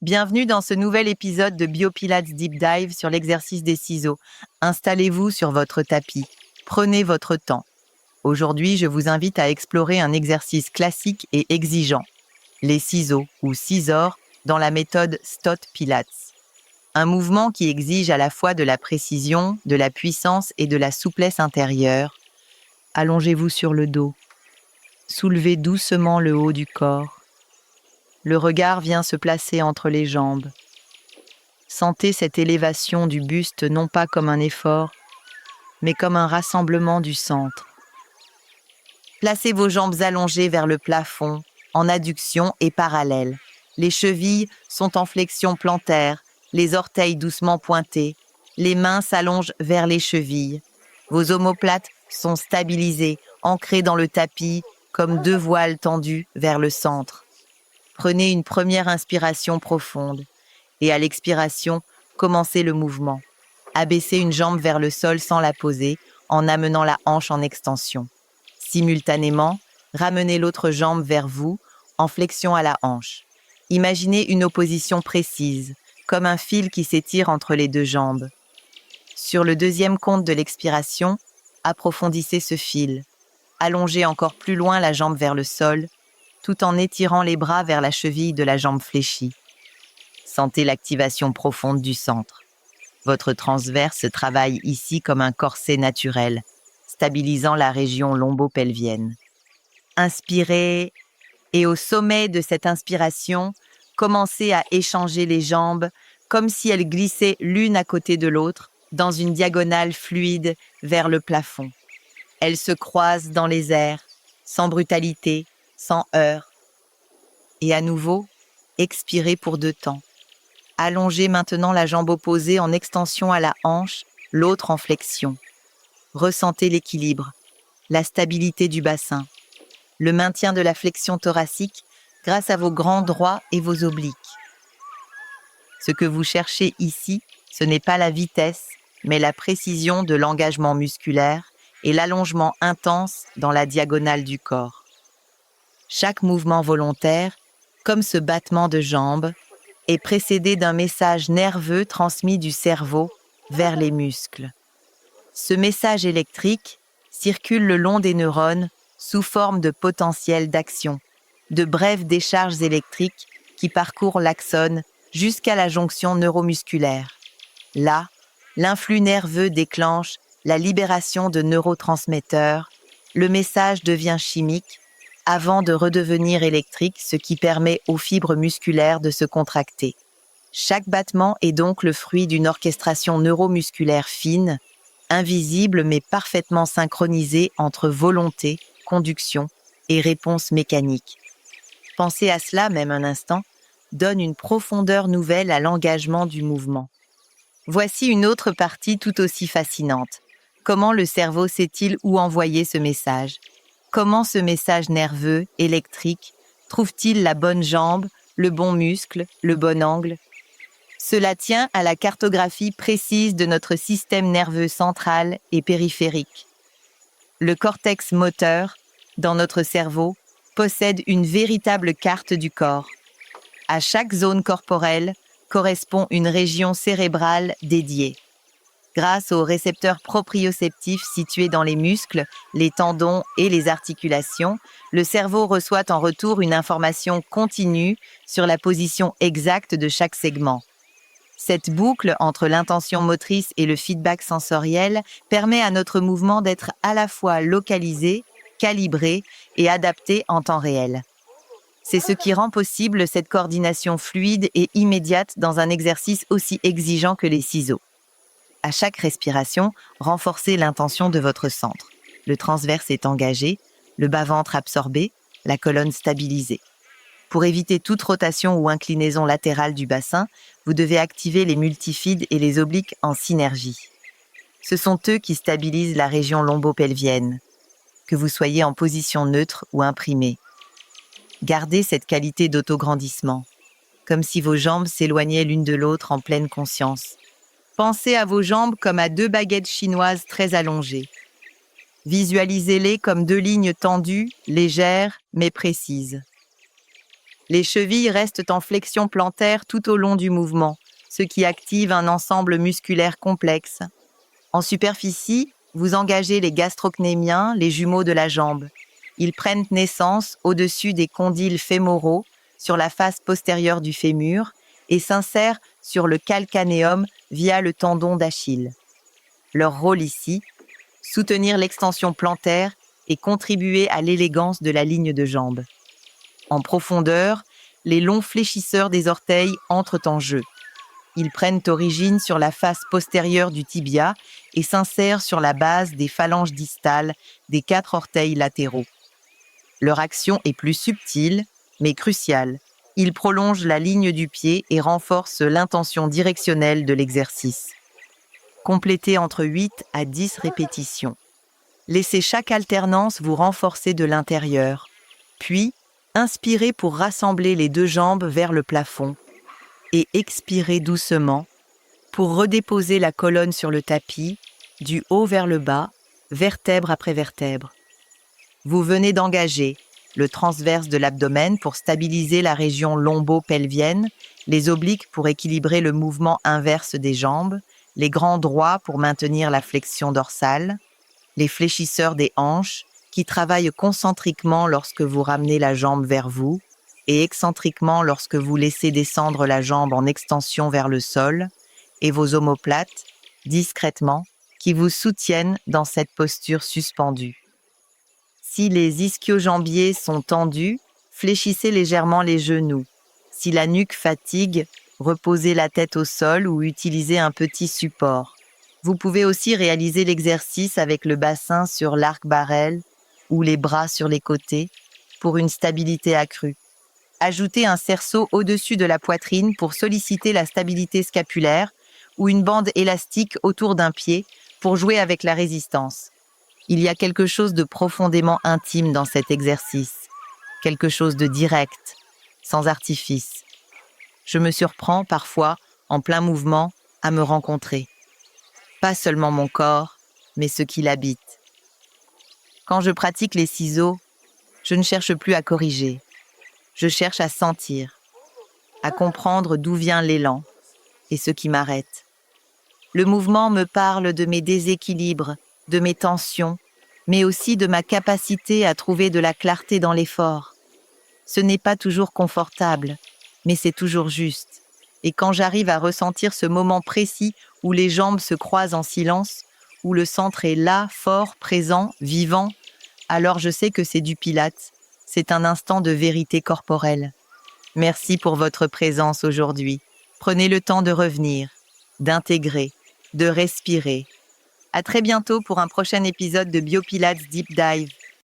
Bienvenue dans ce nouvel épisode de BioPilates Deep Dive sur l'exercice des ciseaux. Installez-vous sur votre tapis. Prenez votre temps. Aujourd'hui, je vous invite à explorer un exercice classique et exigeant, les ciseaux ou scissors dans la méthode Stott Pilates. Un mouvement qui exige à la fois de la précision, de la puissance et de la souplesse intérieure. Allongez-vous sur le dos. Soulevez doucement le haut du corps. Le regard vient se placer entre les jambes. Sentez cette élévation du buste non pas comme un effort, mais comme un rassemblement du centre. Placez vos jambes allongées vers le plafond, en adduction et parallèle. Les chevilles sont en flexion plantaire, les orteils doucement pointés. Les mains s'allongent vers les chevilles. Vos omoplates sont stabilisées, ancrées dans le tapis, comme deux voiles tendues vers le centre. Prenez une première inspiration profonde et à l'expiration, commencez le mouvement. Abaissez une jambe vers le sol sans la poser en amenant la hanche en extension. Simultanément, ramenez l'autre jambe vers vous en flexion à la hanche. Imaginez une opposition précise, comme un fil qui s'étire entre les deux jambes. Sur le deuxième compte de l'expiration, approfondissez ce fil. Allongez encore plus loin la jambe vers le sol, tout en étirant les bras vers la cheville de la jambe fléchie. Sentez l'activation profonde du centre. Votre transverse travaille ici comme un corset naturel, stabilisant la région lombo-pelvienne. Inspirez et au sommet de cette inspiration, commencez à échanger les jambes comme si elles glissaient l'une à côté de l'autre dans une diagonale fluide vers le plafond. Elles se croisent dans les airs, sans brutalité, sans heurts. Et à nouveau, expirez pour 2 temps. Allongez maintenant la jambe opposée en extension à la hanche, l'autre en flexion. Ressentez l'équilibre, la stabilité du bassin, le maintien de la flexion thoracique grâce à vos grands droits et vos obliques. Ce que vous cherchez ici, ce n'est pas la vitesse, mais la précision de l'engagement musculaire et l'allongement intense dans la diagonale du corps. Chaque mouvement volontaire, comme ce battement de jambes, est précédé d'un message nerveux transmis du cerveau vers les muscles. Ce message électrique circule le long des neurones sous forme de potentiel d'action, de brèves décharges électriques qui parcourent l'axone jusqu'à la jonction neuromusculaire. Là, l'influx nerveux déclenche la libération de neurotransmetteurs, le message devient chimique avant de redevenir électrique, ce qui permet aux fibres musculaires de se contracter. Chaque battement est donc le fruit d'une orchestration neuromusculaire fine, invisible mais parfaitement synchronisée entre volonté, conduction et réponse mécanique. Penser à cela même un instant donne une profondeur nouvelle à l'engagement du mouvement. Voici une autre partie tout aussi fascinante. Comment le cerveau sait-il où envoyer ce message ? Comment ce message nerveux, électrique, trouve-t-il la bonne jambe, le bon muscle, le bon angle ? Cela tient à la cartographie précise de notre système nerveux central et périphérique. Le cortex moteur, dans notre cerveau, possède une véritable carte du corps. À chaque zone corporelle correspond une région cérébrale dédiée. Grâce aux récepteurs proprioceptifs situés dans les muscles, les tendons et les articulations, le cerveau reçoit en retour une information continue sur la position exacte de chaque segment. Cette boucle entre l'intention motrice et le feedback sensoriel permet à notre mouvement d'être à la fois localisé, calibré et adapté en temps réel. C'est ce qui rend possible cette coordination fluide et immédiate dans un exercice aussi exigeant que les ciseaux. À chaque respiration, renforcez l'intention de votre centre. Le transverse est engagé, le bas-ventre absorbé, la colonne stabilisée. Pour éviter toute rotation ou inclinaison latérale du bassin, vous devez activer les multifides et les obliques en synergie. Ce sont eux qui stabilisent la région lombo-pelvienne, que vous soyez en position neutre ou imprimée. Gardez cette qualité d'autograndissement, comme si vos jambes s'éloignaient l'une de l'autre en pleine conscience. Pensez à vos jambes comme à 2 baguettes chinoises très allongées. Visualisez-les comme 2 lignes tendues, légères mais précises. Les chevilles restent en flexion plantaire tout au long du mouvement, ce qui active un ensemble musculaire complexe. En superficie, vous engagez les gastrocnémiens, les jumeaux de la jambe. Ils prennent naissance au-dessus des condyles fémoraux, sur la face postérieure du fémur, et s'insèrent sur le calcanéum via le tendon d'Achille. Leur rôle ici, soutenir l'extension plantaire et contribuer à l'élégance de la ligne de jambe. En profondeur, les longs fléchisseurs des orteils entrent en jeu. Ils prennent origine sur la face postérieure du tibia et s'insèrent sur la base des phalanges distales des 4 orteils latéraux. Leur action est plus subtile, mais cruciale. Ils prolongent la ligne du pied et renforcent l'intention directionnelle de l'exercice. Complétez entre 8 à 10 répétitions. Laissez chaque alternance vous renforcer de l'intérieur. Puis, inspirez pour rassembler les 2 jambes vers le plafond et expirez doucement pour redéposer la colonne sur le tapis, du haut vers le bas, vertèbre après vertèbre. Vous venez d'engager le transverse de l'abdomen pour stabiliser la région lombo-pelvienne, les obliques pour équilibrer le mouvement inverse des jambes, les grands droits pour maintenir la flexion dorsale, les fléchisseurs des hanches qui travaillent concentriquement lorsque vous ramenez la jambe vers vous et excentriquement lorsque vous laissez descendre la jambe en extension vers le sol, et vos omoplates, discrètement, qui vous soutiennent dans cette posture suspendue. Si les ischio-jambiers sont tendus, fléchissez légèrement les genoux. Si la nuque fatigue, reposez la tête au sol ou utilisez un petit support. Vous pouvez aussi réaliser l'exercice avec le bassin sur l'arc-barrel ou les bras sur les côtés pour une stabilité accrue. Ajoutez un cerceau au-dessus de la poitrine pour solliciter la stabilité scapulaire ou une bande élastique autour d'un pied pour jouer avec la résistance. Il y a quelque chose de profondément intime dans cet exercice, quelque chose de direct, sans artifice. Je me surprends parfois, en plein mouvement, à me rencontrer. Pas seulement mon corps, mais ce qui l'habite. Quand je pratique les ciseaux, je ne cherche plus à corriger. Je cherche à sentir, à comprendre d'où vient l'élan et ce qui m'arrête. Le mouvement me parle de mes déséquilibres, de mes tensions, mais aussi de ma capacité à trouver de la clarté dans l'effort. Ce n'est pas toujours confortable, mais c'est toujours juste. Et quand j'arrive à ressentir ce moment précis où les jambes se croisent en silence, où le centre est là, fort, présent, vivant, alors je sais que c'est du Pilates. C'est un instant de vérité corporelle. Merci pour votre présence aujourd'hui. Prenez le temps de revenir, d'intégrer, de respirer. À très bientôt pour un prochain épisode de BioPilates Deep Dive.